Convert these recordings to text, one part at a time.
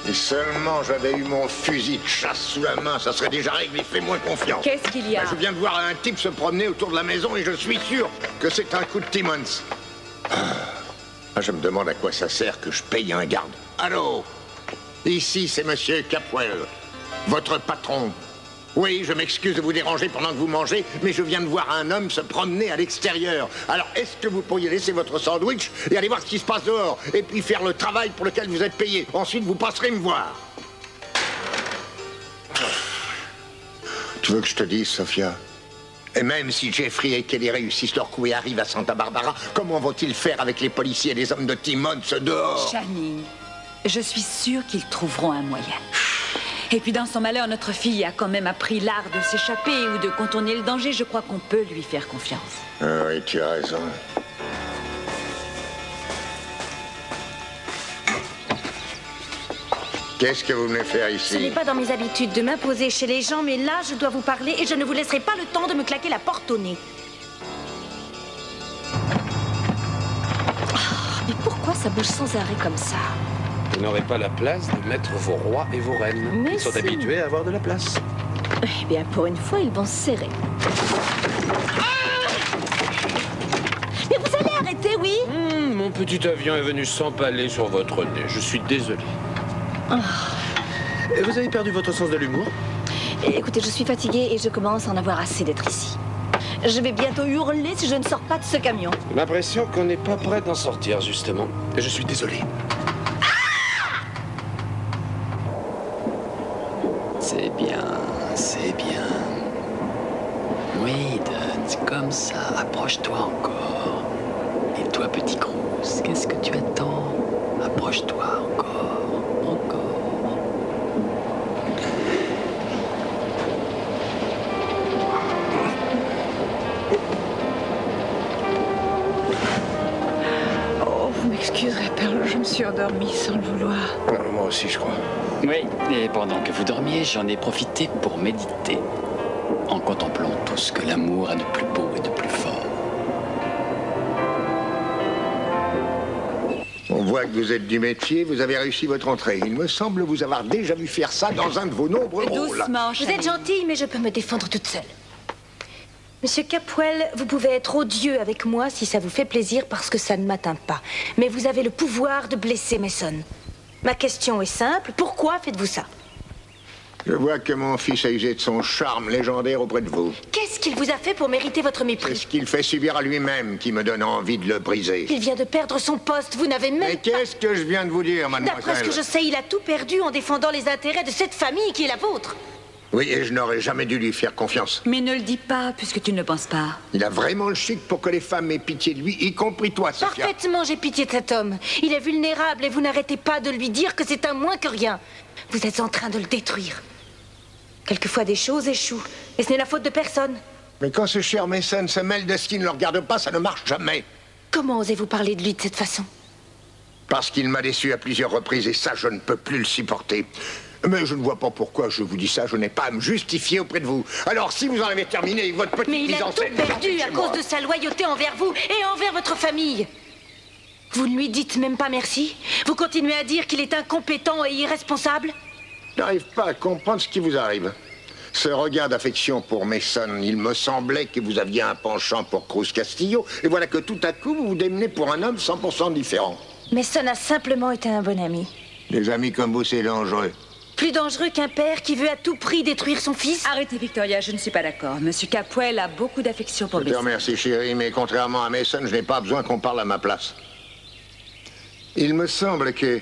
Si seulement j'avais eu mon fusil de chasse sous la main, ça serait déjà réglé. Fais-moi confiance. Qu'est-ce qu'il y a? Je viens de voir un type se promener autour de la maison et je suis sûr que c'est un coup de Timmons. Je me demande à quoi ça sert que je paye un garde. Allô? Ici, c'est Monsieur Capwell, votre patron. Oui, je m'excuse de vous déranger pendant que vous mangez, mais je viens de voir un homme se promener à l'extérieur. Alors, est-ce que vous pourriez laisser votre sandwich et aller voir ce qui se passe dehors, et puis faire le travail pour lequel vous êtes payé? Ensuite, vous passerez me voir. Tu veux que je te dise, Sophia? Et même si Jeffrey et Kelly réussissent leur coup et arrivent à Santa Barbara, comment vont-ils faire avec les policiers et les hommes de Timmons dehors? Channing, je suis sûre qu'ils trouveront un moyen. Et puis dans son malheur, notre fille a quand même appris l'art de s'échapper ou de contourner le danger. Je crois qu'on peut lui faire confiance. Ah oui, tu as raison. Qu'est-ce que vous venez faire ici? Ce n'est pas dans mes habitudes de m'imposer chez les gens, mais là, je dois vous parler et je ne vous laisserai pas le temps de me claquer la porte au nez. Oh, mais pourquoi ça bouge sans arrêt comme ça? Vous n'aurez pas la place de mettre vos rois et vos reines. Mais Ils sont habitués à avoir de la place. Eh bien, pour une fois, ils vont se serrer. Mais vous allez arrêter, oui? Mon petit avion est venu s'empaler sur votre nez. Je suis désolé. Et vous avez perdu votre sens de l'humour? Écoutez, je suis fatiguée et je commence à en avoir assez d'être ici. Je vais bientôt hurler si je ne sors pas de ce camion. J'ai l'impression qu'on n'est pas prêt d'en sortir, justement. Et je suis désolé. C'est bien, c'est bien. Oui, Don, c'est comme ça. Approche-toi encore. Et toi, petit Cruz, qu'est-ce que tu attends? Approche-toi encore, encore. Oh, vous m'excuserez, Perle, je me suis endormie sans le vouloir. Moi aussi, je crois. Oui, et pendant que vous dormiez, j'en ai profité pour méditer, en contemplant tout ce que l'amour a de plus beau et de plus fort. On voit que vous êtes du métier, vous avez réussi votre entrée. Il me semble vous avoir déjà vu faire ça dans un de vos nombreux rôles. Doucement, Vous êtes gentille, mais je peux me défendre toute seule. Monsieur Capwell, vous pouvez être odieux avec moi si ça vous fait plaisir parce que ça ne m'atteint pas. Mais vous avez le pouvoir de blesser Mason. Ma question est simple, pourquoi faites-vous ça? Je vois que mon fils a usé de son charme légendaire auprès de vous. Qu'est-ce qu'il vous a fait pour mériter votre C'est mépris? ce qu'il fait subir à lui-même qui me donne envie de le briser. Il vient de perdre son poste, vous n'avez même Mais pas... qu'est-ce que je viens de vous dire, mademoiselle? D'après ce que je sais, il a tout perdu en défendant les intérêts de cette famille qui est la vôtre. Oui, et je n'aurais jamais dû lui faire confiance. Mais ne le dis pas, puisque tu ne le penses pas. Il a vraiment le chic pour que les femmes aient pitié de lui, y compris toi, Sophia. Parfaitement, j'ai pitié de cet homme. Il est vulnérable et vous n'arrêtez pas de lui dire que c'est un moins que rien. Vous êtes en train de le détruire. Quelquefois, des choses échouent. Et ce n'est la faute de personne. Mais quand ce cher Mason se mêle de ce qui ne le regarde pas, ça ne marche jamais. Comment osez-vous parler de lui de cette façon? Parce qu'il m'a déçu à plusieurs reprises et ça, je ne peux plus le supporter. Mais je ne vois pas pourquoi je vous dis ça, je n'ai pas à me justifier auprès de vous. Alors, si vous en avez terminé avec votre petite Mais il mise a en tout scène... perdu à chez moi. cause de sa loyauté envers vous et envers votre famille. Vous ne lui dites même pas merci? Vous continuez à dire qu'il est incompétent et irresponsable? Je n'arrive pas à comprendre ce qui vous arrive. Ce regard d'affection pour Mason, il me semblait que vous aviez un penchant pour Cruz Castillo, et voilà que tout à coup, vous vous démenez pour un homme 100% différent. Mason a simplement été un bon ami. Des amis comme vous, c'est dangereux. Plus dangereux qu'un père qui veut à tout prix détruire son fils? Arrêtez, Victoria, je ne suis pas d'accord. Monsieur Capwell a beaucoup d'affection pour Je te Mason. remercie, chérie, mais contrairement à Mason, je n'ai pas besoin qu'on parle à ma place. Il me semble que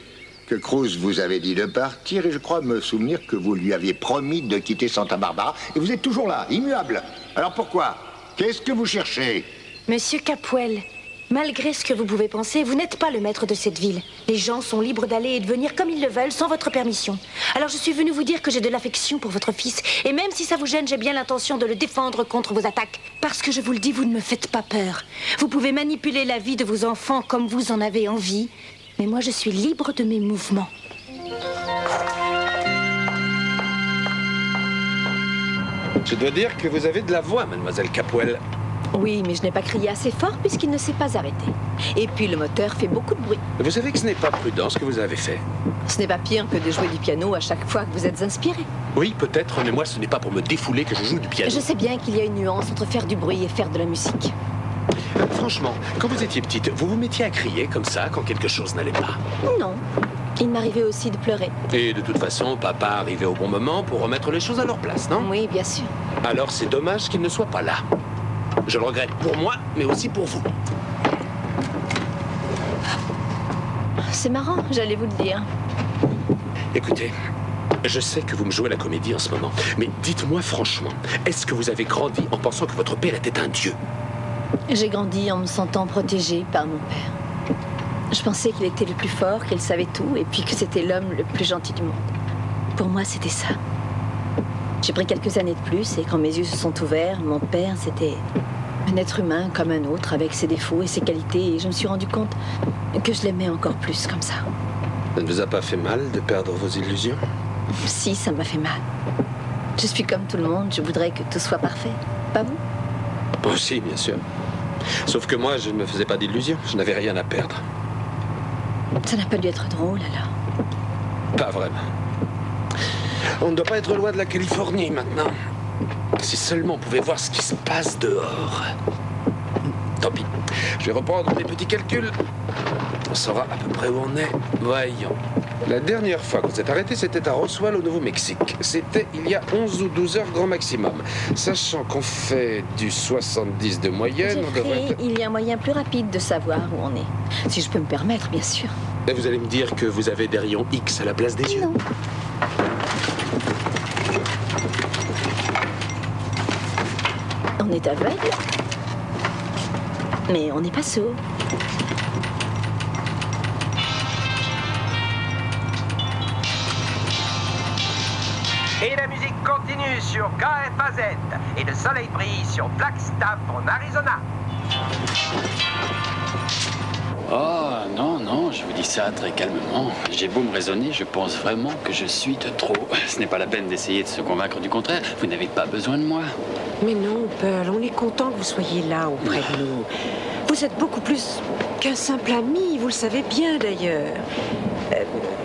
Cruz vous avait dit de partir, et je crois me souvenir que vous lui aviez promis de quitter Santa Barbara, et vous êtes toujours là, immuable. Alors pourquoi? Qu'est-ce que vous cherchez? Monsieur Capwell, malgré ce que vous pouvez penser, vous n'êtes pas le maître de cette ville. Les gens sont libres d'aller et de venir comme ils le veulent, sans votre permission. Alors je suis venue vous dire que j'ai de l'affection pour votre fils, et même si ça vous gêne, j'ai bien l'intention de le défendre contre vos attaques. Parce que je vous le dis, vous ne me faites pas peur. Vous pouvez manipuler la vie de vos enfants comme vous en avez envie, mais moi je suis libre de mes mouvements. Je dois dire que vous avez de la voix, mademoiselle Capwell. Oui, mais je n'ai pas crié assez fort puisqu'il ne s'est pas arrêté. Et puis le moteur fait beaucoup de bruit. Vous savez que ce n'est pas prudent ce que vous avez fait. Ce n'est pas pire que de jouer du piano à chaque fois que vous êtes inspiré. Oui, peut-être, mais moi, ce n'est pas pour me défouler que je joue du piano. Je sais bien qu'il y a une nuance entre faire du bruit et faire de la musique. Franchement, quand vous étiez petite, vous vous mettiez à crier comme ça quand quelque chose n'allait pas? Non. Il m'arrivait aussi de pleurer. Et de toute façon, papa arrivait au bon moment pour remettre les choses à leur place, non? Oui, bien sûr. Alors c'est dommage qu'il ne soit pas là. Je le regrette pour moi, mais aussi pour vous. C'est marrant, j'allais vous le dire. Écoutez, je sais que vous me jouez la comédie en ce moment, mais dites-moi franchement, est-ce que vous avez grandi en pensant que votre père était un dieu? J'ai grandi en me sentant protégée par mon père. Je pensais qu'il était le plus fort, qu'il savait tout, et puis que c'était l'homme le plus gentil du monde. Pour moi, c'était ça. J'ai pris quelques années de plus, et quand mes yeux se sont ouverts, mon père, c'était un être humain comme un autre, avec ses défauts et ses qualités, et je me suis rendu compte que je l'aimais encore plus comme ça. Ça ne vous a pas fait mal de perdre vos illusions? Si, ça m'a fait mal. Je suis comme tout le monde, je voudrais que tout soit parfait. Pas vous? Aussi, bien sûr. Sauf que moi, je ne me faisais pas d'illusions. Je n'avais rien à perdre. Ça n'a pas dû être drôle, alors. Pas vraiment. On ne doit pas être loin de la Californie, maintenant. Si seulement on pouvait voir ce qui se passe dehors. Tant pis. Je vais reprendre mes petits calculs. On saura à peu près où on est. Voyons. La dernière fois que vous êtes arrêté, c'était à Roswell, au Nouveau-Mexique. C'était il y a 11 ou 12 heures grand maximum. Sachant qu'on fait du 70 de moyenne, on devrait être... Il y a un moyen plus rapide de savoir où on est. Si je peux me permettre, bien sûr. Et vous allez me dire que vous avez des rayons X à la place des yeux? Non. On est aveugle, mais on n'est pas sourd. Et la musique continue sur KFAZ. Et le soleil brille sur Flagstaff en Arizona. Oh, non, non, je vous dis ça très calmement. J'ai beau me raisonner, je pense vraiment que je suis de trop. Ce n'est pas la peine d'essayer de se convaincre du contraire. Vous n'avez pas besoin de moi. Mais non, Pearl, on est content que vous soyez là auprès de nous. Vous êtes beaucoup plus qu'un simple ami, vous le savez bien d'ailleurs.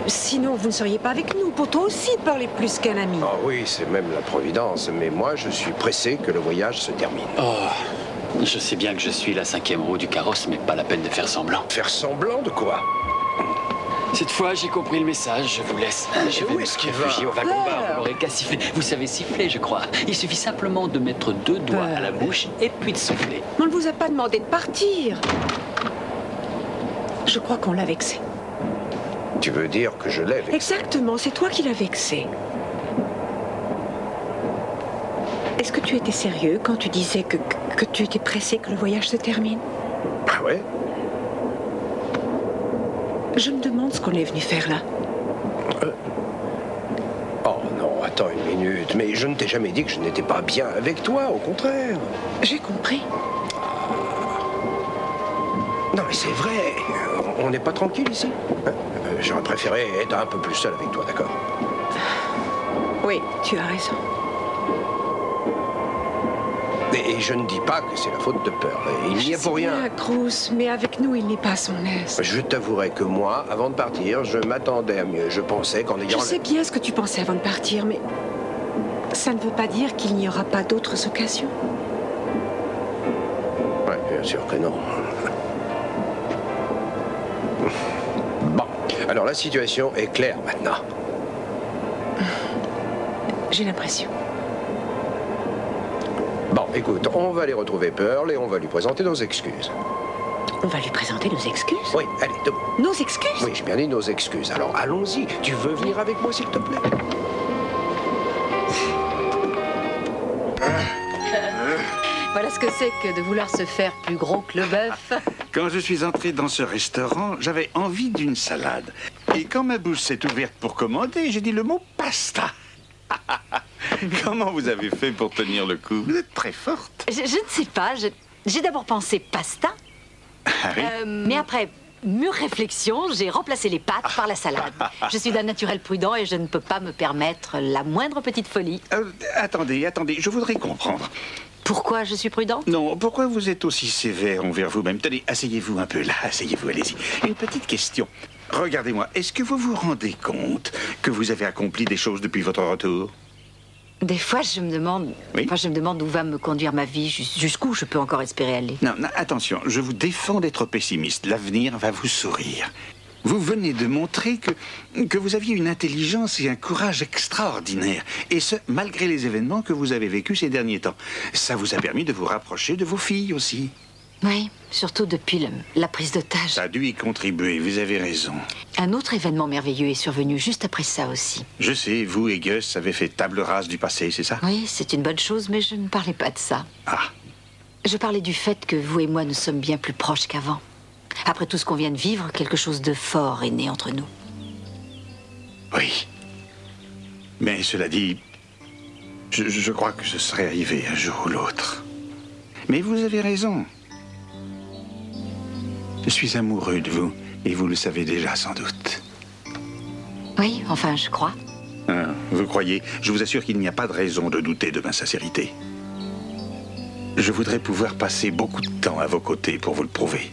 Sinon, vous ne seriez pas avec nous. Pour toi aussi de parler plus qu'un ami. Ah oui, c'est même la providence. Mais moi, je suis pressé que le voyage se termine. Oh, je sais bien que je suis la 5e roue du carrosse, mais pas la peine de faire semblant. Faire semblant de quoi? Cette fois, j'ai compris le message. Je vous laisse. Je vais me réfugier au wagon-bar. Vous n'aurez qu'à siffler. Vous savez siffler, je crois. Il suffit simplement de mettre 2 doigts à la bouche et puis de souffler. On ne vous a pas demandé de partir. Je crois qu'on l'a vexé. Tu veux dire que je l'ai vexé? Exactement, c'est toi qui l'as vexé. Est-ce que tu étais sérieux quand tu disais que tu étais pressé que le voyage se termine? Ah ouais? Je me demande ce qu'on est venu faire là. Oh non, attends une minute. Mais je ne t'ai jamais dit que je n'étais pas bien avec toi, au contraire. J'ai compris. Non mais c'est vrai, on n'est pas tranquille ici. J'aurais préféré être un peu plus seul avec toi, d'accord? Oui, tu as raison. Et je ne dis pas que c'est la faute de Pearl. Il n'y a pour rien. Bien, Cruz, mais avec nous, il n'est pas à son aise. Je t'avouerai que moi, avant de partir, je m'attendais à mieux. Je pensais qu'en ayant... Je sais bien ce que tu pensais avant de partir, mais ça ne veut pas dire qu'il n'y aura pas d'autres occasions. Oui, bien sûr que non. Bon, alors la situation est claire maintenant. J'ai l'impression. Bon, écoute, on va aller retrouver Pearl et on va lui présenter nos excuses. On va lui présenter nos excuses? Oui, allez, debout. Nos excuses? Oui, j'ai bien dit nos excuses. Alors, allons-y. Tu veux venir avec moi, s'il te plaît? Voilà ce que c'est que de vouloir se faire plus gros que le bœuf. Quand je suis entré dans ce restaurant, j'avais envie d'une salade. Et quand ma bouche s'est ouverte pour commander, j'ai dit le mot pasta. Comment vous avez fait pour tenir le coup? Vous êtes très forte. Je ne sais pas, j'ai d'abord pensé pasta. Ah oui? Mais après mûre réflexion, j'ai remplacé les pâtes par la salade. Je suis d'un naturel prudent et je ne peux pas me permettre la moindre petite folie. Attendez, je voudrais comprendre. Pourquoi je suis prudente? Non, pourquoi vous êtes aussi sévère envers vous-même? Tenez, asseyez-vous un peu là, asseyez-vous, allez-y. Une petite question. Regardez-moi, est-ce que vous vous rendez compte que vous avez accompli des choses depuis votre retour? Des fois, je me demande... Oui. Enfin, je me demande où va me conduire ma vie, jusqu'où je peux encore espérer aller. Non, non, attention, je vous défends d'être pessimiste. L'avenir va vous sourire. Vous venez de montrer que vous aviez une intelligence et un courage extraordinaires. Et ce, malgré les événements que vous avez vécus ces derniers temps. Ça vous a permis de vous rapprocher de vos filles aussi. Oui, surtout depuis la prise d'otage. Ça a dû y contribuer, vous avez raison. Un autre événement merveilleux est survenu juste après ça aussi. Je sais, vous et Gus avez fait table rase du passé, c'est ça? Oui, c'est une bonne chose, mais je ne parlais pas de ça. Ah. Je parlais du fait que vous et moi, nous sommes bien plus proches qu'avant. Après tout ce qu'on vient de vivre, quelque chose de fort est né entre nous. Oui. Mais cela dit, je crois que ce serait arrivé un jour ou l'autre. Mais vous avez raison. Je suis amoureux de vous, et vous le savez déjà sans doute. Oui, enfin, je crois. Ah, vous croyez? Je vous assure qu'il n'y a pas de raison de douter de ma sincérité. Je voudrais pouvoir passer beaucoup de temps à vos côtés pour vous le prouver.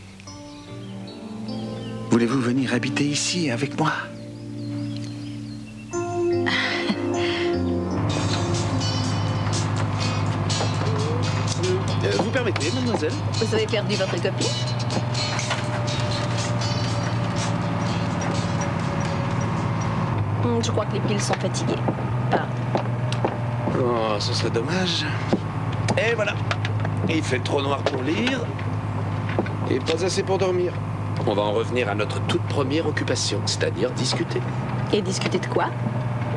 Voulez-vous venir habiter ici avec moi? Vous permettez, mademoiselle? Vous avez perdu votre copie? Je crois que les piles sont fatiguées. Pardon. Oh, ce serait dommage. Et voilà. Il fait trop noir pour lire et pas assez pour dormir. On va en revenir à notre toute première occupation, c'est-à-dire discuter. Et discuter de quoi?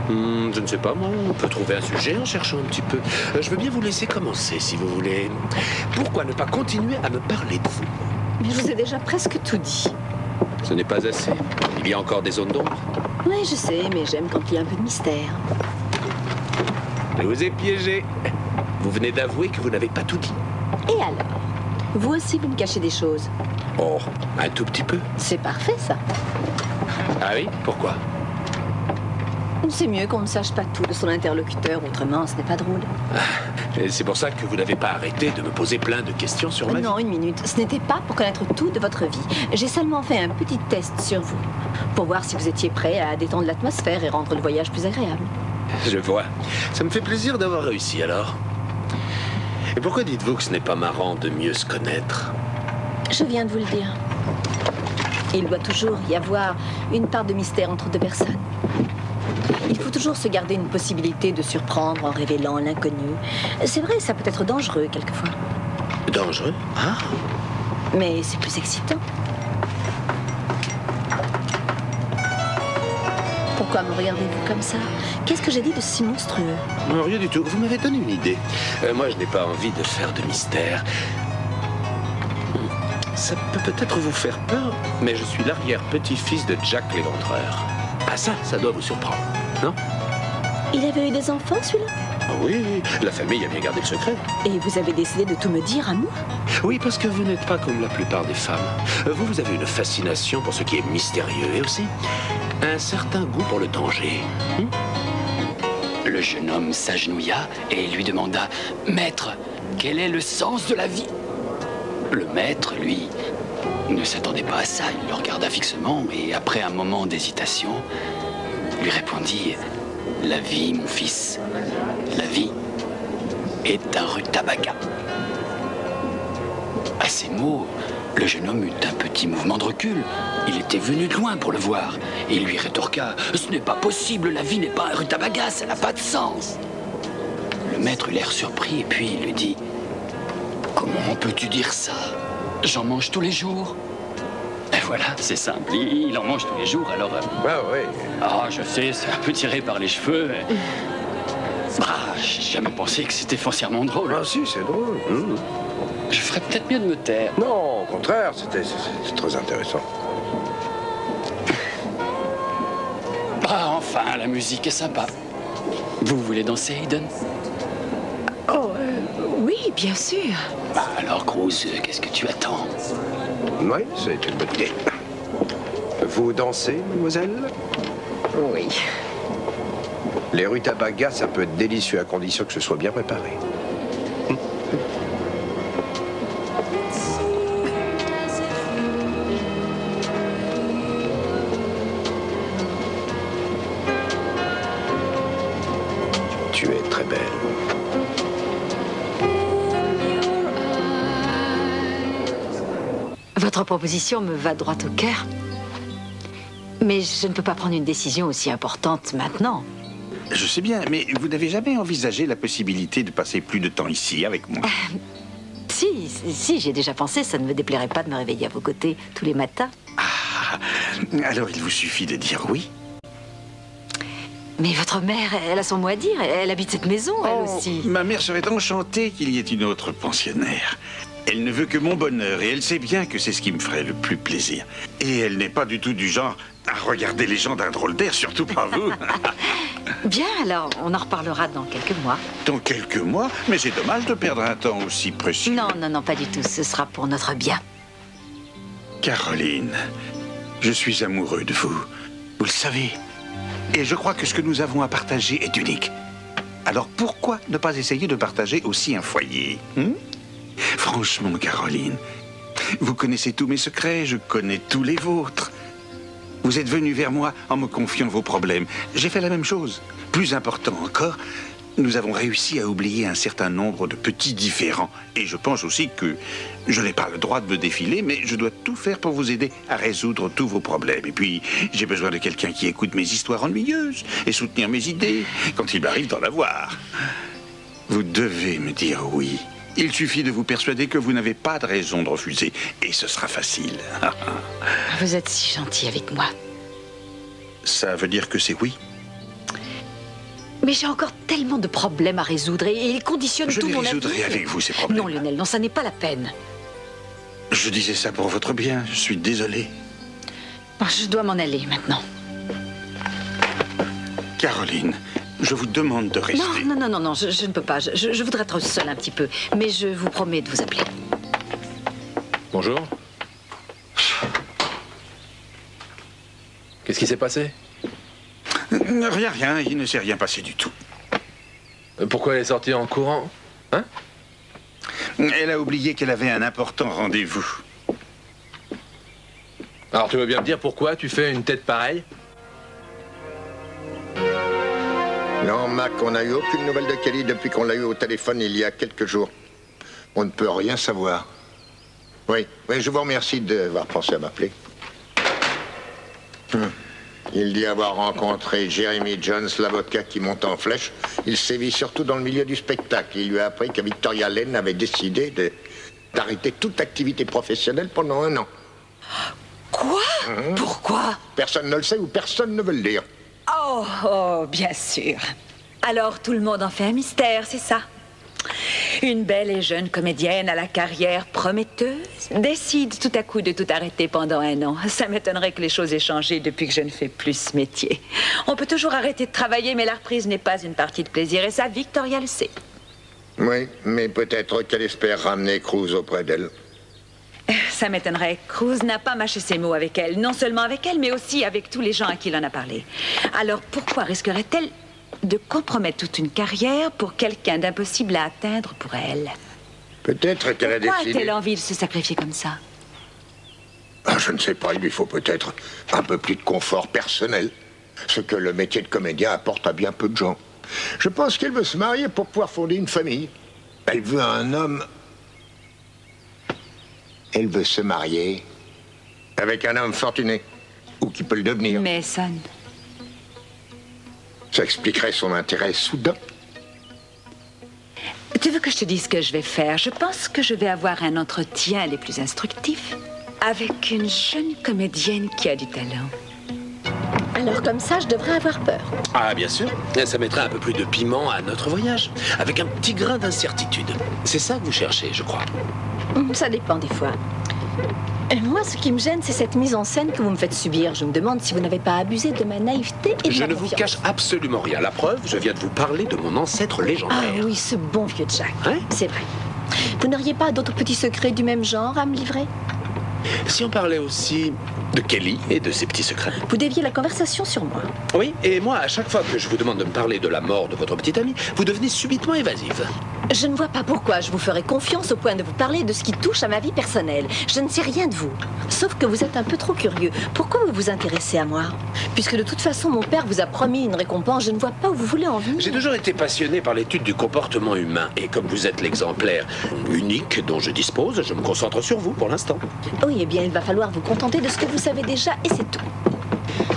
Je ne sais pas, moi. On peut trouver un sujet en cherchant un petit peu. Je veux bien vous laisser commencer, si vous voulez. Pourquoi ne pas continuer à me parler de vous? Mais je vous ai déjà presque tout dit. Ce n'est pas assez. Il y a encore des zones d'ombre. Oui, je sais, mais j'aime quand il y a un peu de mystère. Je vous ai piégé. Vous venez d'avouer que vous n'avez pas tout dit. Et alors? Vous aussi, vous me cachez des choses. Oh, un tout petit peu. C'est parfait, ça. Ah oui? Pourquoi? C'est mieux qu'on ne sache pas tout de son interlocuteur, autrement ce n'est pas drôle. Et c'est pour ça que vous n'avez pas arrêté de me poser plein de questions sur ma vie. Non, une minute. Ce n'était pas pour connaître tout de votre vie. J'ai seulement fait un petit test sur vous, pour voir si vous étiez prêt à détendre l'atmosphère et rendre le voyage plus agréable. Je vois. Ça me fait plaisir d'avoir réussi, alors. Et pourquoi dites-vous que ce n'est pas marrant de mieux se connaître? Je viens de vous le dire. Il doit toujours y avoir une part de mystère entre deux personnes. Il faut toujours se garder une possibilité de surprendre en révélant l'inconnu. C'est vrai, ça peut être dangereux quelquefois. Dangereux? Ah. Mais c'est plus excitant. Pourquoi me regardez-vous comme ça? Qu'est-ce que j'ai dit de si monstrueux? Non, rien du tout. Vous m'avez donné une idée. Moi, je n'ai pas envie de faire de mystère. Ça peut peut-être vous faire peur, mais je suis l'arrière-petit-fils de Jack l'Éventreur. Ah ça doit vous surprendre, non? Il avait eu des enfants, celui-là? Ah oui, la famille a bien gardé le secret. Et vous avez décidé de tout me dire à moi? Oui, parce que vous n'êtes pas comme la plupart des femmes. Vous avez une fascination pour ce qui est mystérieux et aussi un certain goût pour le danger. Le jeune homme s'agenouilla et lui demanda « Maître, quel est le sens de la vie ?» Le maître, lui, ne s'attendait pas à ça. Il le regarda fixement et, après un moment d'hésitation, lui répondit « La vie, mon fils, la vie est un rutabaga. » À ces mots, le jeune homme eut un petit mouvement de recul. Il était venu de loin pour le voir. Et il lui rétorqua « Ce n'est pas possible, la vie n'est pas un rutabaga, ça n'a pas de sens. » Le maître eut l'air surpris et puis il lui dit « Comment peux-tu dire ça? J'en mange tous les jours. » Et voilà, c'est simple, il en mange tous les jours, alors... Ah oui. Ah, je sais, c'est un peu tiré par les cheveux. Ah, j'ai jamais pensé que c'était foncièrement drôle. Ah si, c'est drôle. Je ferais peut-être mieux de me taire. Non, au contraire, c'est très intéressant. Ah, enfin, la musique est sympa. Vous voulez danser, Hayden? Oh, oui, bien sûr. Bah alors, Cruz, qu'est-ce que tu attends? Oui, c'est une bonne idée. Vous dansez, mademoiselle? Oui. Les rutabagas, ça peut être délicieux à condition que ce soit bien préparé. Tu es très belle. Votre proposition me va droit au cœur. Mais je ne peux pas prendre une décision aussi importante maintenant. Je sais bien, mais vous n'avez jamais envisagé la possibilité de passer plus de temps ici avec moi? Si, j'ai déjà pensé, ça ne me déplairait pas de me réveiller à vos côtés tous les matins. Ah, alors il vous suffit de dire oui. Mais votre mère, elle a son mot à dire. Elle habite cette maison, elle aussi. Ma mère serait enchantée qu'il y ait une autre pensionnaire. Elle ne veut que mon bonheur et elle sait bien que c'est ce qui me ferait le plus plaisir. Et elle n'est pas du tout du genre à regarder les gens d'un drôle d'air, surtout pas vous. Bien, alors on en reparlera dans quelques mois. Dans quelques mois? Mais c'est dommage de perdre un temps aussi précieux. Non, pas du tout. Ce sera pour notre bien. Caroline, je suis amoureux de vous. Vous le savez. Et je crois que ce que nous avons à partager est unique. Alors pourquoi ne pas essayer de partager aussi un foyer, Franchement, Caroline, vous connaissez tous mes secrets, je connais tous les vôtres. Vous êtes venue vers moi en me confiant vos problèmes. J'ai fait la même chose. Plus important encore, nous avons réussi à oublier un certain nombre de petits différends. Et je pense aussi que je n'ai pas le droit de me défiler, mais je dois tout faire pour vous aider à résoudre tous vos problèmes. Et puis, j'ai besoin de quelqu'un qui écoute mes histoires ennuyeuses et soutenir mes idées quand il m'arrive d'en avoir. Vous devez me dire oui. Il suffit de vous persuader que vous n'avez pas de raison de refuser. Et ce sera facile. Vous êtes si gentil avec moi. Ça veut dire que c'est oui? Mais j'ai encore tellement de problèmes à résoudre et ils conditionnent tout mon avenir. Je les résoudrai avec vous, ces problèmes. Non, Lionel, non, ça n'est pas la peine. Je disais ça pour votre bien. Je suis désolé. Bon, je dois m'en aller maintenant. Caroline, je vous demande de rester. Non, je ne peux pas. Je voudrais être seule un petit peu. Mais je vous promets de vous appeler. Bonjour. Qu'est-ce qui s'est passé? Rien, il ne s'est rien passé du tout. Pourquoi elle est sortie en courant? Hein? Elle a oublié qu'elle avait un important rendez-vous. Alors tu veux bien me dire pourquoi tu fais une tête pareille? Non, Mac, on n'a eu aucune nouvelle de Kelly depuis qu'on l'a eu au téléphone il y a quelques jours. On ne peut rien savoir. Oui, je vous remercie d'avoir pensé à m'appeler. Il dit avoir rencontré Jeremy Jones, l'avocat qui monte en flèche. Il sévit surtout dans le milieu du spectacle. Il lui a appris que Victoria Lane avait décidé d'arrêter toute activité professionnelle pendant 1 an. Quoi? Pourquoi? Personne ne le sait ou personne ne veut le dire. Oh, bien sûr. Alors tout le monde en fait un mystère, c'est ça? Une belle et jeune comédienne à la carrière prometteuse décide tout à coup de tout arrêter pendant 1 an. Ça m'étonnerait que les choses aient changé depuis que je ne fais plus ce métier. On peut toujours arrêter de travailler, mais la reprise n'est pas une partie de plaisir, et ça, Victoria le sait. Oui, mais peut-être qu'elle espère ramener Cruz auprès d'elle. Ça m'étonnerait. Cruz n'a pas mâché ses mots avec elle. Non seulement avec elle, mais aussi avec tous les gens à qui il en a parlé. Alors pourquoi risquerait-elle de compromettre toute une carrière pour quelqu'un d'impossible à atteindre pour elle? Peut-être qu'elle a décidé... Pourquoi a-t-elle envie de se sacrifier comme ça? Je ne sais pas, il lui faut peut-être un peu plus de confort personnel. Ce que le métier de comédien apporte à bien peu de gens. Je pense qu'elle veut se marier pour pouvoir fonder une famille. Elle veut un homme... Elle veut se marier avec un homme fortuné, ou qui peut le devenir. Mais Son... Ça expliquerait son intérêt soudain. Tu veux que je te dise ce que je vais faire? Je pense que je vais avoir un entretien des plus instructifs avec une jeune comédienne qui a du talent. Alors comme ça, je devrais avoir peur. Ah, bien sûr. Ça mettrait un peu plus de piment à notre voyage, avec un petit grain d'incertitude. C'est ça que vous cherchez, je crois. Ça dépend des fois. Moi, ce qui me gêne, c'est cette mise en scène que vous me faites subir. Je me demande si vous n'avez pas abusé de ma naïveté et de Je ma ne vous confiance. cache absolument rien. La preuve, je viens de vous parler de mon ancêtre légendaire. Ah oui, ce bon vieux Jack. Hein? C'est vrai. Vous n'auriez pas d'autres petits secrets du même genre à me livrer? Si on parlait aussi de Kelly et de ses petits secrets. Vous déviez la conversation sur moi. Oui, et moi, à chaque fois que je vous demande de me parler de la mort de votre petite amie, vous devenez subitement évasive. Je ne vois pas pourquoi je vous ferais confiance au point de vous parler de ce qui touche à ma vie personnelle. Je ne sais rien de vous. Sauf que vous êtes un peu trop curieux. Pourquoi vous vous intéressez à moi? Puisque de toute façon, mon père vous a promis une récompense. Je ne vois pas où vous voulez en venir. J'ai toujours été passionné par l'étude du comportement humain. Et comme vous êtes l'exemplaire unique dont je dispose, je me concentre sur vous pour l'instant. Oui, eh bien, il va falloir vous contenter de ce que vous savez déjà et c'est tout.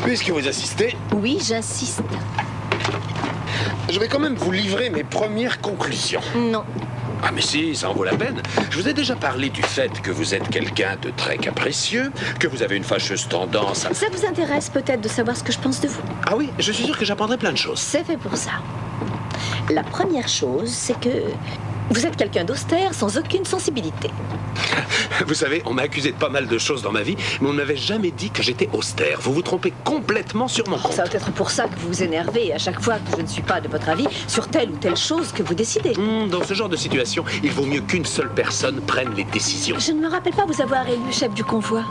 Puisque vous assistez, Oui, j'insiste. je vais quand même vous livrer mes premières conclusions. Non. Ah mais si, ça en vaut la peine. Je vous ai déjà parlé du fait que vous êtes quelqu'un de très capricieux, que vous avez une fâcheuse tendance à... Ça vous intéresse peut-être de savoir ce que je pense de vous? Ah oui, je suis sûr que j'apprendrai plein de choses. C'est fait pour ça. La première chose, c'est que vous êtes quelqu'un d'austère sans aucune sensibilité. Vous savez, on m'a accusé de pas mal de choses dans ma vie, mais on ne m'avait jamais dit que j'étais austère. Vous vous trompez complètement sur mon compte. Ça va être pour ça que vous vous énervez à chaque fois que je ne suis pas de votre avis sur telle ou telle chose que vous décidez. Dans ce genre de situation, il vaut mieux qu'une seule personne prenne les décisions. Je ne me rappelle pas vous avoir élu chef du convoi.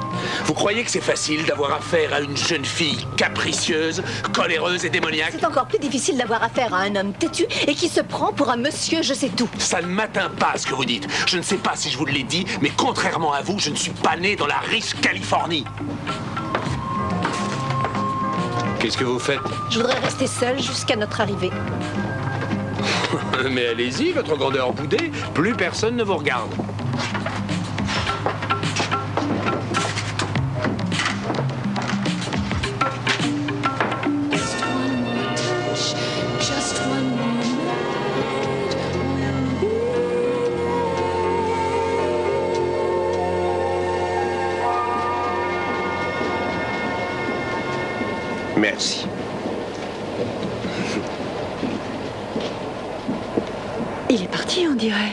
Vous croyez que c'est facile d'avoir affaire à une jeune fille capricieuse, coléreuse et démoniaque? C'est encore plus difficile d'avoir affaire à un homme têtu et qui se prend pour un monsieur je sais tout. Ça ne m'atteint pas ce que vous dites. Je ne sais pas si je vous l'ai dit, mais contrairement à vous, je ne suis pas né dans la riche Californie. Qu'est-ce que vous faites? Je voudrais rester seule jusqu'à notre arrivée. Mais allez-y, votre grandeur boudée, plus personne ne vous regarde. Merci. Il est parti, on dirait.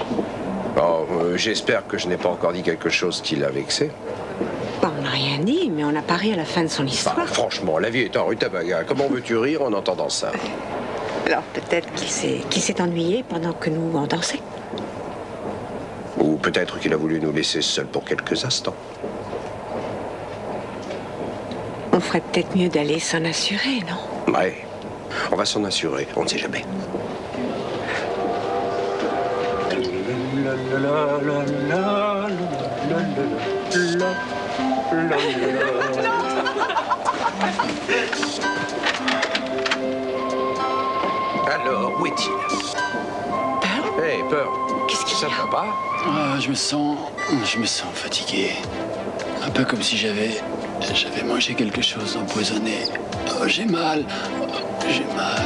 Oh, j'espère que je n'ai pas encore dit quelque chose qui l'a vexé. Bah, on n'a rien dit, mais on a paré à la fin de son histoire. Bah, franchement, la vie est en rutabaga. Comment veux-tu rire en entendant ça? Alors peut-être qu'il s'est ennuyé pendant que nous on dansait. Ou peut-être qu'il a voulu nous laisser seuls pour quelques instants. On ferait peut-être mieux d'aller s'en assurer, non? Ouais, on va s'en assurer, on ne sait jamais. Alors, où est-il? Pearl? Hey, Pearl. Qu'est-ce qu'il y a? Ça va pas? Ah, je me sens fatigué. Un peu comme si j'avais mangé quelque chose d'empoisonné. Oh, j'ai mal. J'ai mal.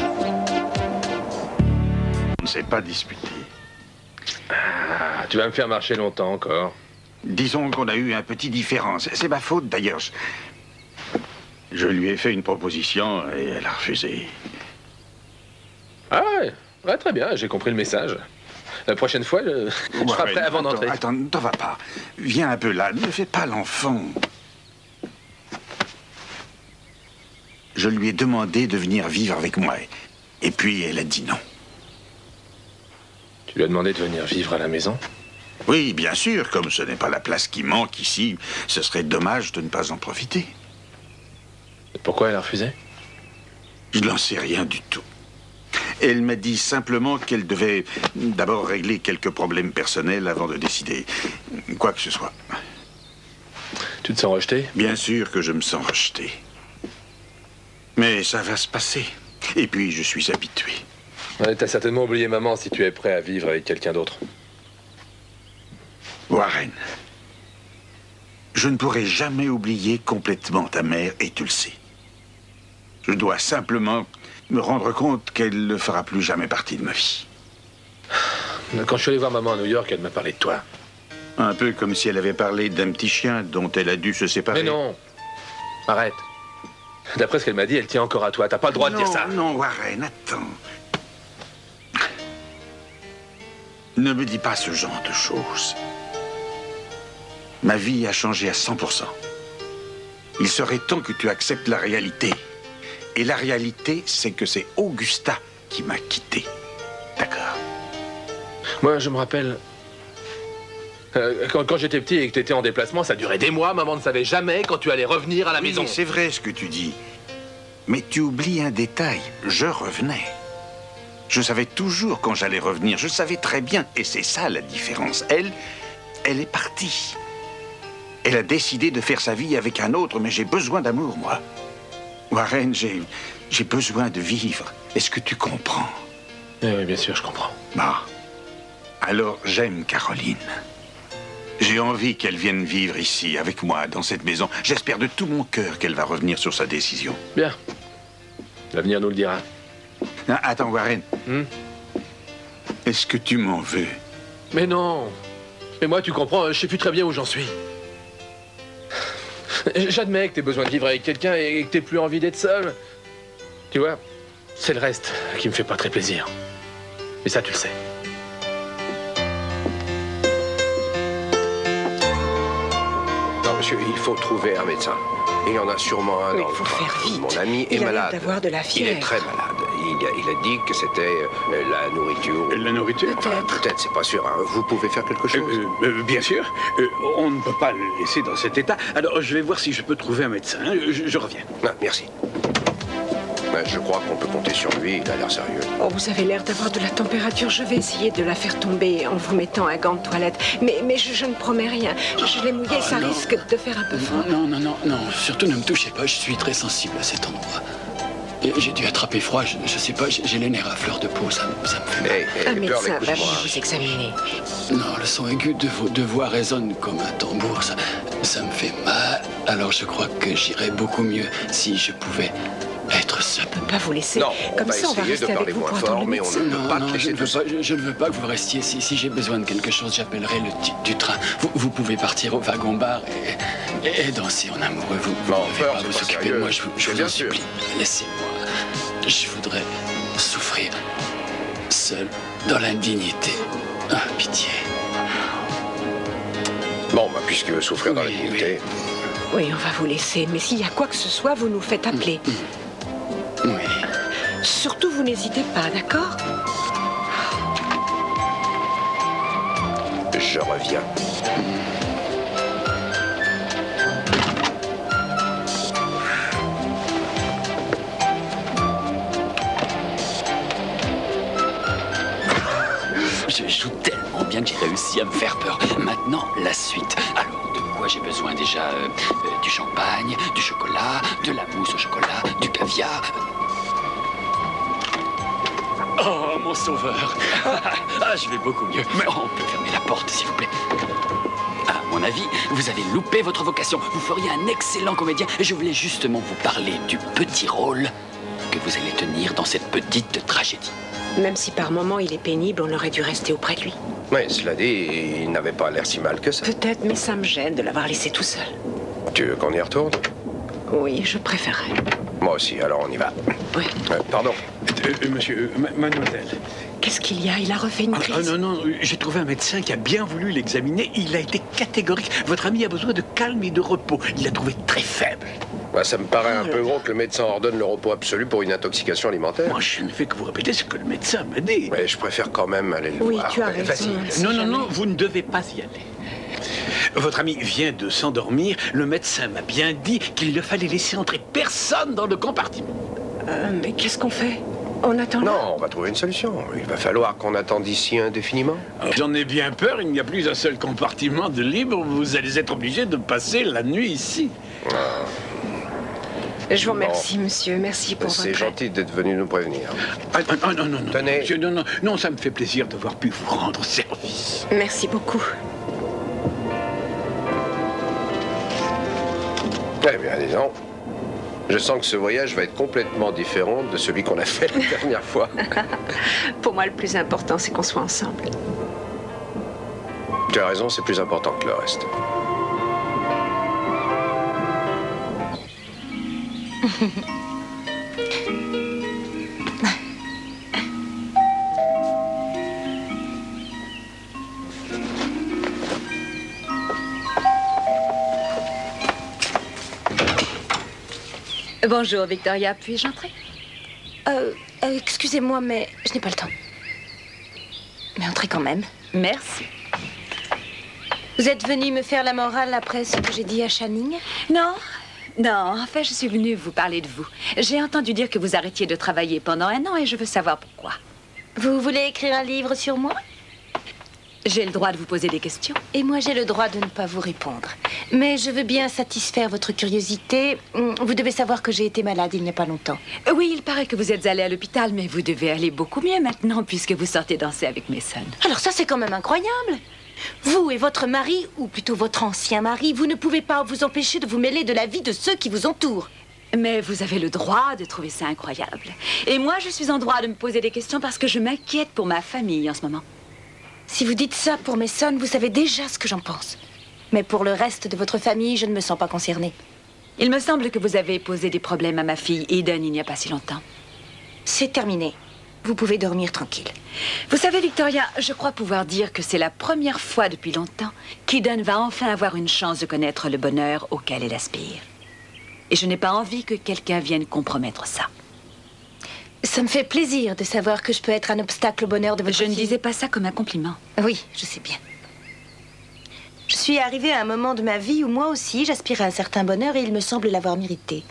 On ne s'est pas disputé. Ah, tu vas me faire marcher longtemps encore. Disons qu'on a eu un petit différend. C'est ma faute d'ailleurs. Je lui ai fait une proposition et elle a refusé. Ah ouais, très bien, j'ai compris le message. La prochaine fois, je serai prêt avant d'entrer. Attends, ne t'en va pas. Viens un peu là, ne fais pas l'enfant. Je lui ai demandé de venir vivre avec moi. Et puis elle a dit non. Tu lui as demandé de venir vivre à la maison? Oui, bien sûr, comme ce n'est pas la place qui manque ici, ce serait dommage de ne pas en profiter. Et pourquoi elle a refusé? Je n'en sais rien du tout. Elle m'a dit simplement qu'elle devait d'abord régler quelques problèmes personnels avant de décider quoi que ce soit. Tu te sens rejeté? Bien sûr que je me sens rejeté. Mais ça va se passer. Et puis, je suis habitué. Ouais, t'as certainement oublié maman si tu es prêt à vivre avec quelqu'un d'autre. Warren, je ne pourrai jamais oublier complètement ta mère et tu le sais. Je dois simplement me rendre compte qu'elle ne fera plus jamais partie de ma vie. Quand je suis allé voir maman à New York, elle m'a parlé de toi. Un peu comme si elle avait parlé d'un petit chien dont elle a dû se séparer. Mais non! Arrête. D'après ce qu'elle m'a dit, elle tient encore à toi. T'as pas le droit de dire ça. Non, Warren, attends. Ne me dis pas ce genre de choses. Ma vie a changé à 100%. Il serait temps que tu acceptes la réalité. Et la réalité, c'est que c'est Augusta qui m'a quitté. D'accord? Moi, je me rappelle... quand j'étais petit et que t'étais en déplacement, ça durait des mois. Maman ne savait jamais quand tu allais revenir à la maison. C'est vrai ce que tu dis. Mais tu oublies un détail. Je revenais. Je savais toujours quand j'allais revenir. Je savais très bien. Et c'est ça la différence. Elle est partie. Elle a décidé de faire sa vie avec un autre, mais j'ai besoin d'amour, moi. Warren, j'ai besoin de vivre. Est-ce que tu comprends? Oui, bien sûr, je comprends. Bah, alors j'aime Caroline. J'ai envie qu'elle vienne vivre ici, avec moi, dans cette maison. J'espère de tout mon cœur qu'elle va revenir sur sa décision. Bien. L'avenir nous le dira. Ah, attends, Warren. Est-ce que tu m'en veux? Mais non. Mais moi, tu comprends, je sais plus très bien où j'en suis. J'admets que t'aies besoin de vivre avec quelqu'un et que t'aies plus envie d'être seul. Tu vois, c'est le reste qui me fait pas très plaisir. Et ça, tu le sais. Non, monsieur, il faut trouver un médecin. Il y en a sûrement un Oui, dans il faut le train. faire vite. Mon ami est Il a l'air malade. d'avoir de la Il fièvre. est très malade. Il a dit que c'était la nourriture. La nourriture? Enfin, peut-être, c'est pas sûr. Hein. Vous pouvez faire quelque chose? Bien sûr. On ne peut pas le laisser dans cet état. Alors, je vais voir si je peux trouver un médecin. Je reviens. Ah, merci. Ouais, je crois qu'on peut compter sur lui. Il a l'air sérieux. Oh, vous avez l'air d'avoir de la température. Je vais essayer de la faire tomber en vous mettant un gant de toilette. Mais je ne promets rien. Je l'ai mouillé, ça risque de faire un peu froid. Non, surtout ne me touchez pas, je suis très sensible à cet endroit. J'ai dû attraper froid, je sais pas, j'ai les nerfs à fleur de peau, ça me fait mal. Un médecin va venir vous examiner. Non, le son aigu de vos voix résonne comme un tambour, ça me fait mal. Alors je crois que j'irais beaucoup mieux si je pouvais être seul. On ne peut pas vous laisser. Non, comme ça, on va rester avec vous pour attendre le médecin. Je ne veux pas que vous restiez. Si j'ai besoin de quelque chose, j'appellerai le type du train. Vous pouvez partir au wagon-bar et danser en amoureux. Vous ne devez pas vous occuper de moi, je vous en supplie. Laissez-moi. Je voudrais souffrir seul dans l'indignité. Ah, pitié. Bon, bah, puisque tu veux souffrir dans l'indignité... Oui, on va vous laisser. Mais s'il y a quoi que ce soit, vous nous faites appeler. Oui. Surtout, vous n'hésitez pas, d'accord? Je reviens. Je joue tellement bien que j'ai réussi à me faire peur. Maintenant, la suite. Alors, de quoi j'ai besoin déjà? Du champagne, du chocolat, de la mousse au chocolat, du caviar. Oh, mon sauveur. Je vais beaucoup mieux. Mais on peut fermer la porte, s'il vous plaît. À mon avis, vous avez loupé votre vocation. Vous feriez un excellent comédien. Et je voulais justement vous parler du petit rôle que vous allez tenir dans cette petite tragédie. Même si par moments il est pénible, on aurait dû rester auprès de lui. Oui, cela dit, il n'avait pas l'air si mal que ça. Peut-être, mais ça me gêne de l'avoir laissé tout seul. Tu veux qu'on y retourne? Oui, je préférerais. Moi aussi, alors on y va. Oui. Pardon. Monsieur, mademoiselle. Qu'est-ce qu'il y a? Il a refait une crise? Non, j'ai trouvé un médecin qui a bien voulu l'examiner. Il a été catégorique. Votre ami a besoin de calme et de repos. Il l'a trouvé très faible. Bah, ça me paraît un peu gros que le médecin ordonne le repos absolu pour une intoxication alimentaire. Moi, je ne fais que vous répéter ce que le médecin m'a dit. Mais je préfère quand même aller le voir. Oui, tu as raison. Vas-y. Non, vous ne devez pas y aller. Votre ami vient de s'endormir. Le médecin m'a bien dit qu'il ne fallait laisser entrer personne dans le compartiment. Mais qu'est-ce qu'on fait? On attend là? Non, on va trouver une solution. Il va falloir qu'on attende ici indéfiniment. J'en ai bien peur, il n'y a plus un seul compartiment de libre. Vous allez être obligé de passer la nuit ici. Je vous remercie, monsieur. Merci pour votre C'est aide. gentil d'être venu nous prévenir. Non. Tenez. Monsieur, non, ça me fait plaisir d'avoir pu vous rendre service. Merci beaucoup. Eh bien, disons, je sens que ce voyage va être complètement différent de celui qu'on a fait la dernière fois. Pour moi, le plus important, c'est qu'on soit ensemble. Tu as raison, c'est plus important que le reste. Bonjour, Victoria. Puis-je entrer? Excusez-moi, mais je n'ai pas le temps. Mais entrez quand même. Merci. Vous êtes venu me faire la morale après ce que j'ai dit à Channing? Non, en fait, je suis venue vous parler de vous. J'ai entendu dire que vous arrêtiez de travailler pendant 1 an et je veux savoir pourquoi. Vous voulez écrire un livre sur moi? J'ai le droit de vous poser des questions. Et moi, j'ai le droit de ne pas vous répondre. Mais je veux bien satisfaire votre curiosité. Vous devez savoir que j'ai été malade il n'y a pas longtemps. Oui, il paraît que vous êtes allé à l'hôpital, mais vous devez aller beaucoup mieux maintenant puisque vous sortez danser avec Mason. Alors ça, c'est quand même incroyable. Vous et votre mari, ou plutôt votre ancien mari, vous ne pouvez pas vous empêcher de vous mêler de la vie de ceux qui vous entourent. Mais vous avez le droit de trouver ça incroyable. Et moi, je suis en droit de me poser des questions parce que je m'inquiète pour ma famille en ce moment. Si vous dites ça pour Mason, vous savez déjà ce que j'en pense. Mais pour le reste de votre famille, je ne me sens pas concernée. Il me semble que vous avez posé des problèmes à ma fille Eden il n'y a pas si longtemps. C'est terminé. Vous pouvez dormir tranquille. Vous savez, Victoria, je crois pouvoir dire que c'est la première fois depuis longtemps qu'Eden va enfin avoir une chance de connaître le bonheur auquel elle aspire. Et je n'ai pas envie que quelqu'un vienne compromettre ça. Ça me fait plaisir de savoir que je peux être un obstacle au bonheur de votre fille. Je ne disais pas ça comme un compliment. Oui, je sais bien. Je suis arrivée à un moment de ma vie où moi aussi j'aspirais à un certain bonheur et il me semble l'avoir mérité.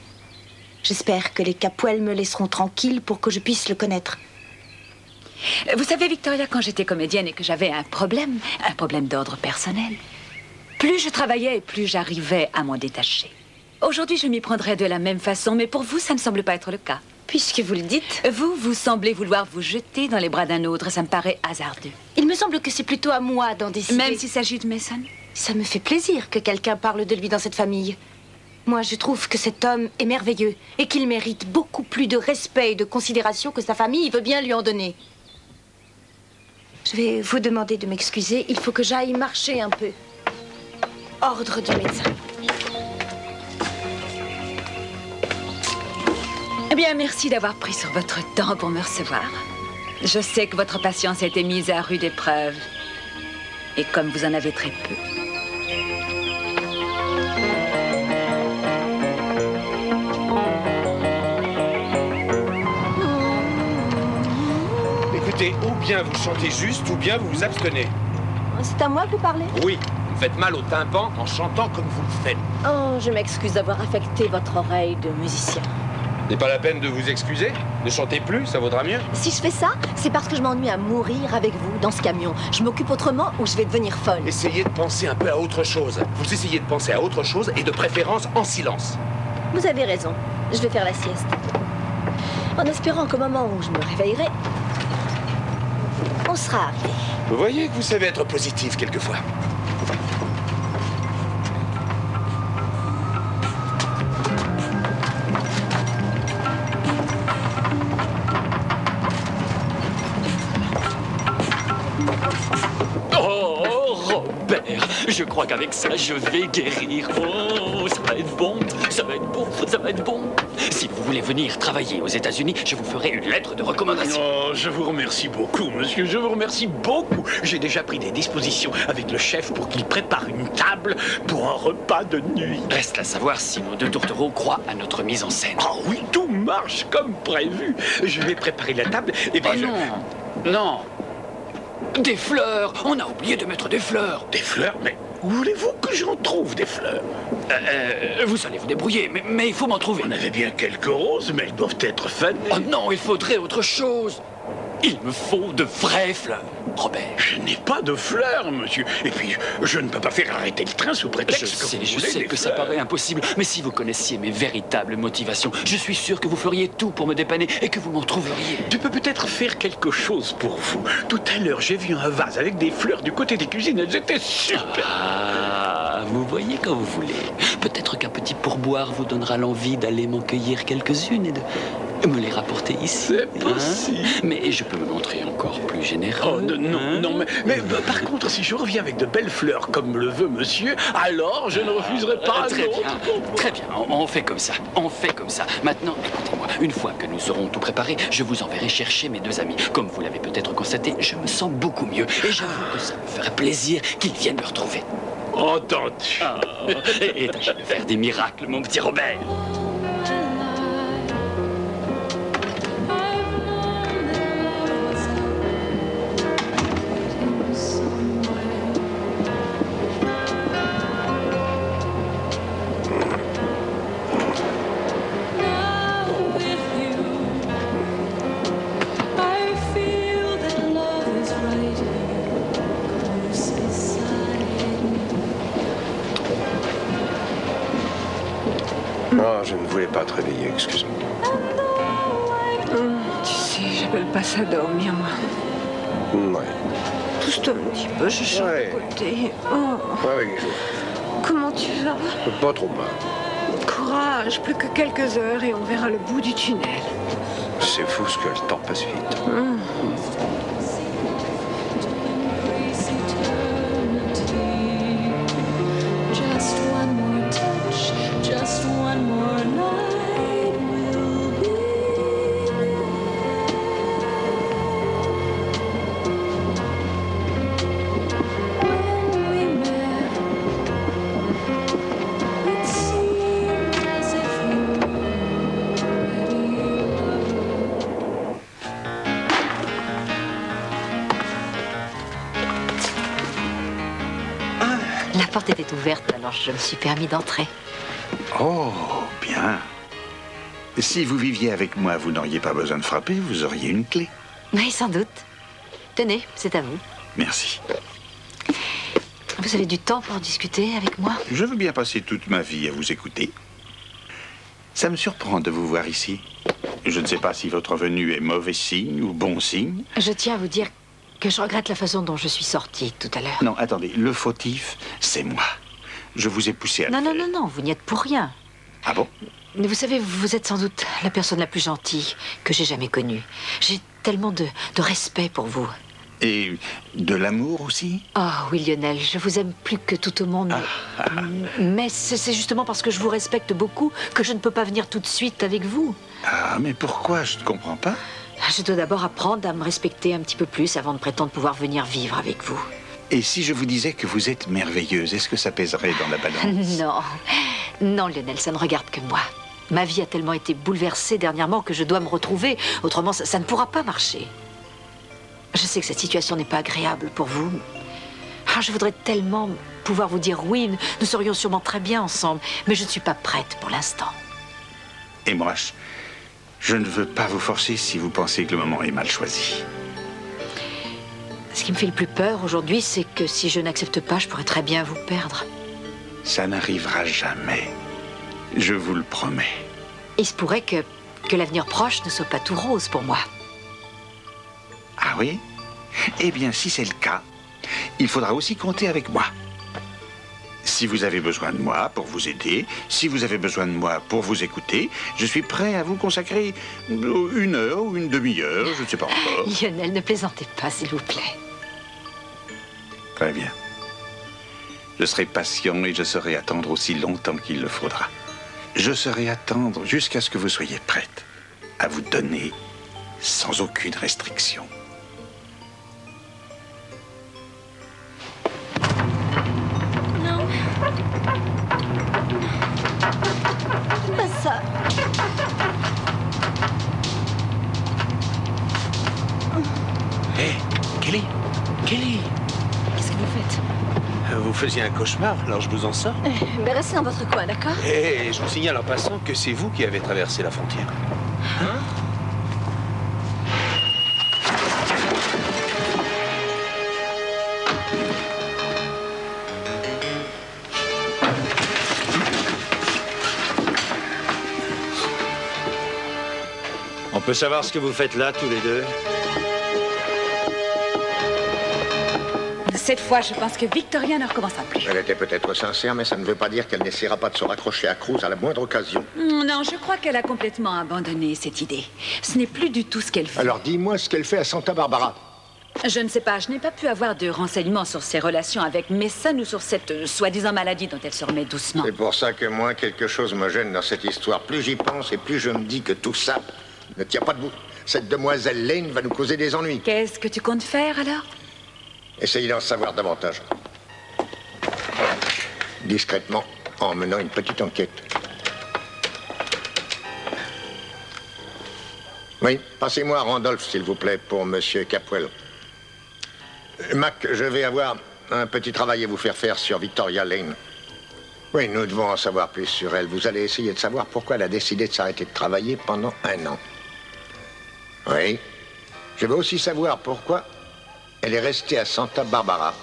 J'espère que les Capwell me laisseront tranquille pour que je puisse le connaître. Vous savez, Victoria, quand j'étais comédienne et que j'avais un problème d'ordre personnel, plus je travaillais et plus j'arrivais à m'en détacher. Aujourd'hui, je m'y prendrais de la même façon, mais pour vous, ça ne semble pas être le cas. Puisque vous le dites. Vous semblez vouloir vous jeter dans les bras d'un autre, ça me paraît hasardeux. Il me semble que c'est plutôt à moi d'en décider. Même s'il s'agit de Mason? Ça me fait plaisir que quelqu'un parle de lui dans cette famille. Moi, je trouve que cet homme est merveilleux et qu'il mérite beaucoup plus de respect et de considération que sa famille veut bien lui en donner. Je vais vous demander de m'excuser. Il faut que j'aille marcher un peu. Ordre du médecin. Eh bien, merci d'avoir pris sur votre temps pour me recevoir. Je sais que votre patience a été mise à rude épreuve. Et comme vous en avez très peu. Écoutez, ou bien vous chantez juste, ou bien vous vous abstenez. C'est à moi que vous parlez? Oui, vous faites mal au tympan en chantant comme vous le faites. Oh, je m'excuse d'avoir affecté votre oreille de musicien. C'est pas la peine de vous excuser. Ne chantez plus, ça vaudra mieux. Si je fais ça, c'est parce que je m'ennuie à mourir avec vous dans ce camion. Je m'occupe autrement ou je vais devenir folle. Essayez de penser un peu à autre chose. Vous essayez de penser à autre chose et de préférence en silence. Vous avez raison. Je vais faire la sieste. En espérant qu'au moment où je me réveillerai, on sera arrivé. Vous voyez que vous savez être positif quelquefois. Je crois qu'avec ça, je vais guérir. Oh, ça va être bon, ça va être bon, ça va être bon. Si vous voulez venir travailler aux États-Unis, je vous ferai une lettre de recommandation. Oh, je vous remercie beaucoup, monsieur. Je vous remercie beaucoup. J'ai déjà pris des dispositions avec le chef pour qu'il prépare une table pour un repas de nuit. Reste à savoir si nos deux tourtereaux croient à notre mise en scène. Ah oui, tout marche comme prévu. Je vais préparer la table et puis non. Des fleurs! On a oublié de mettre des fleurs. Des fleurs? Mais où voulez-vous que j'en trouve des fleurs? Vous allez vous débrouiller, mais il faut m'en trouver. On avait bien quelques roses, mais elles doivent être fanées. Oh non, il faudrait autre chose. Il me faut de vraies fleurs, Robert. Je n'ai pas de fleurs, monsieur. Et puis, je ne peux pas faire arrêter le train sous prétexte Je sais que ça paraît impossible, mais si vous connaissiez mes véritables motivations, je suis sûr que vous feriez tout pour me dépanner et que vous m'en trouveriez. Je peux peut-être faire quelque chose pour vous. Tout à l'heure, j'ai vu un vase avec des fleurs du côté des cuisines. Elles étaient super. Ah, vous voyez quand vous voulez. Peut-être qu'un petit pourboire vous donnera l'envie d'aller m'en cueillir quelques-unes et de me les rapporter ici. C'est possible. Mais je peux me montrer encore plus généreux. Oh, non, mais par contre, si je reviens avec de belles fleurs comme le veut monsieur, alors je ne refuserai pas. Très bien, on fait comme ça. On fait comme ça. Maintenant, écoutez-moi, une fois que nous aurons tout préparé, je vous enverrai chercher mes deux amis. Comme vous l'avez peut-être constaté, je me sens beaucoup mieux. Et j'avoue que ça me ferait plaisir qu'ils viennent me retrouver. Entendu. Et tâchez de faire des miracles, mon petit Robert. Non, je ne voulais pas te réveiller, excuse-moi. Tu sais, j'appelle pas ça dormir, moi. Ouais. Pousse-toi un petit peu, je chante Ouais. à côté. Oh. Ouais, Comment tu vas? pas trop mal. Courage, plus que quelques heures et on verra le bout du tunnel. C'est fou ce que le temps passe vite. Just one more touch, just one more night will be. When we met, it seemed as if you were already La porte était ouverte, alors je me suis permis d'entrer. Oh, bien. Si vous viviez avec moi, vous n'auriez pas besoin de frapper, vous auriez une clé. Oui, sans doute. Tenez, c'est à vous. Merci. Vous avez du temps pour discuter avec moi? Je veux bien passer toute ma vie à vous écouter. Ça me surprend de vous voir ici. Je ne sais pas si votre venue est mauvais signe ou bon signe. Je tiens à vous dire que je regrette la façon dont je suis sortie tout à l'heure. Non, attendez, le fautif, c'est moi. Je vous ai poussé à le Non, non, faire. non, non, vous n'y êtes pour rien. Ah bon? Mais vous savez, vous êtes sans doute la personne la plus gentille que j'ai jamais connue. J'ai tellement de respect pour vous. Et de l'amour aussi? Oh oui, Lionel, je vous aime plus que tout au monde. Mais c'est justement parce que je vous respecte beaucoup que je ne peux pas venir tout de suite avec vous. Ah, mais pourquoi? Je ne comprends pas. Je dois d'abord apprendre à me respecter un petit peu plus avant de prétendre pouvoir venir vivre avec vous. Et si je vous disais que vous êtes merveilleuse, est-ce que ça pèserait dans la balance? Non, non, Lionel, ça ne regarde que moi. Ma vie a tellement été bouleversée dernièrement que je dois me retrouver. Autrement, ça ne pourra pas marcher. Je sais que cette situation n'est pas agréable pour vous. Ah, je voudrais tellement pouvoir vous dire oui, nous serions sûrement très bien ensemble, mais je ne suis pas prête pour l'instant. Et moi, je ne veux pas vous forcer si vous pensez que le moment est mal choisi. Ce qui me fait le plus peur aujourd'hui, c'est que si je n'accepte pas, je pourrais très bien vous perdre. Ça n'arrivera jamais. Je vous le promets. Il se pourrait que l'avenir proche ne soit pas tout rose pour moi. Ah oui? Eh bien, si c'est le cas, il faudra aussi compter avec moi. Si vous avez besoin de moi pour vous aider, si vous avez besoin de moi pour vous écouter, je suis prêt à vous consacrer 1 heure ou une demi-heure, je ne sais pas encore. Lionel, ne plaisantez pas, s'il vous plaît. Très bien. Je serai patient et je saurai attendre aussi longtemps qu'il le faudra. Je saurai attendre jusqu'à ce que vous soyez prête à vous donner sans aucune restriction. Non. Pas ça. Hé, Kelly, Kelly, Qu'est-ce que vous faites? vous faisiez un cauchemar, alors je vous en sors. Ben restez dans votre coin, d'accord? Et je vous signale en passant que c'est vous qui avez traversé la frontière. Hein? On peut savoir ce que vous faites là, tous les deux? Cette fois, je pense que Victoria ne recommencera plus. Elle était peut-être sincère, mais ça ne veut pas dire qu'elle n'essaiera pas de se raccrocher à Cruz à la moindre occasion. Non, je crois qu'elle a complètement abandonné cette idée. Ce n'est plus du tout ce qu'elle fait. Alors dis-moi ce qu'elle fait à Santa Barbara. Je ne sais pas, je n'ai pas pu avoir de renseignements sur ses relations avec Messon ou sur cette soi-disant maladie dont elle se remet doucement. C'est pour ça que moi, quelque chose me gêne dans cette histoire. Plus j'y pense et plus je me dis que tout ça ne tient pas debout. Cette demoiselle Lane va nous causer des ennuis. Qu'est-ce que tu comptes faire alors? Essayez d'en savoir davantage. Discrètement, en menant une petite enquête. Oui, passez-moi Randolph, s'il vous plaît, pour Monsieur Capwell. Mac, je vais avoir un petit travail à vous faire faire sur Victoria Lane. Oui, nous devons en savoir plus sur elle. Vous allez essayer de savoir pourquoi elle a décidé de s'arrêter de travailler pendant 1 an. Oui. Je veux aussi savoir pourquoi elle est restée à Santa Barbara.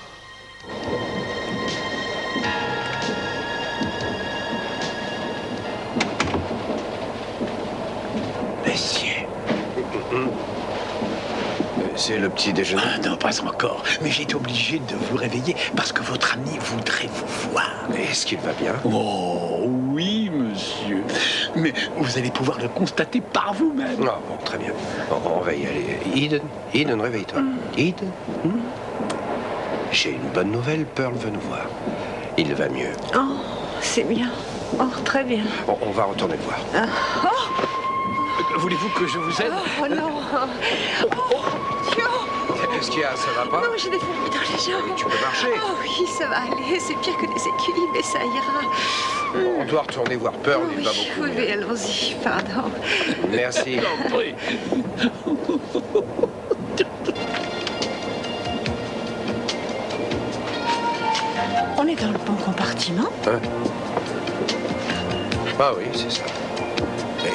C'est le petit déjeuner. Ah, non, pas encore. Mais j'ai été obligé de vous réveiller parce que votre ami voudrait vous voir. Est-ce qu'il va bien? Oh, oui, monsieur. Mais vous allez pouvoir le constater par vous-même. Ah, bon, très bien. On va y aller. Eden, réveille-toi. Eden. J'ai une bonne nouvelle, Pearl veut nous voir. Il va mieux. Oh, c'est bien. Oh, très bien. On va retourner le voir. Voulez-vous que je vous aide? Oh non. Qu'est-ce qu'il y a? Ça va pas? Non, j'ai des fourmis dans les jambes. Tu peux marcher? Oh oui, ça va aller. C'est pire que des écuilles, mais ça ira. On doit retourner voir Pearl, il va beaucoup mieux. Oui, allons-y. Pardon. Merci. On est dans le bon compartiment. Hein? Ah oui, c'est ça.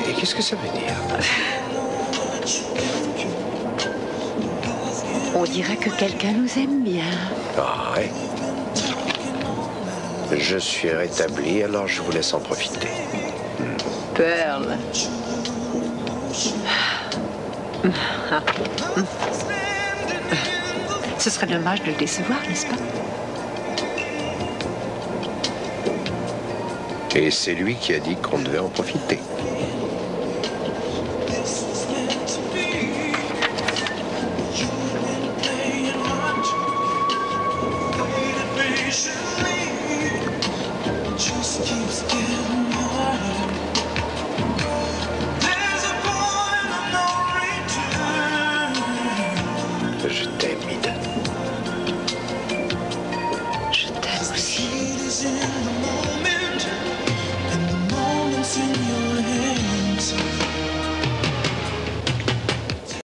Et qu'est-ce que ça veut dire? On dirait que quelqu'un nous aime bien. Ah ouais. Je suis rétabli, alors je vous laisse en profiter. Pearl. Ce serait dommage de le décevoir, n'est-ce pas? Et c'est lui qui a dit qu'on devait en profiter.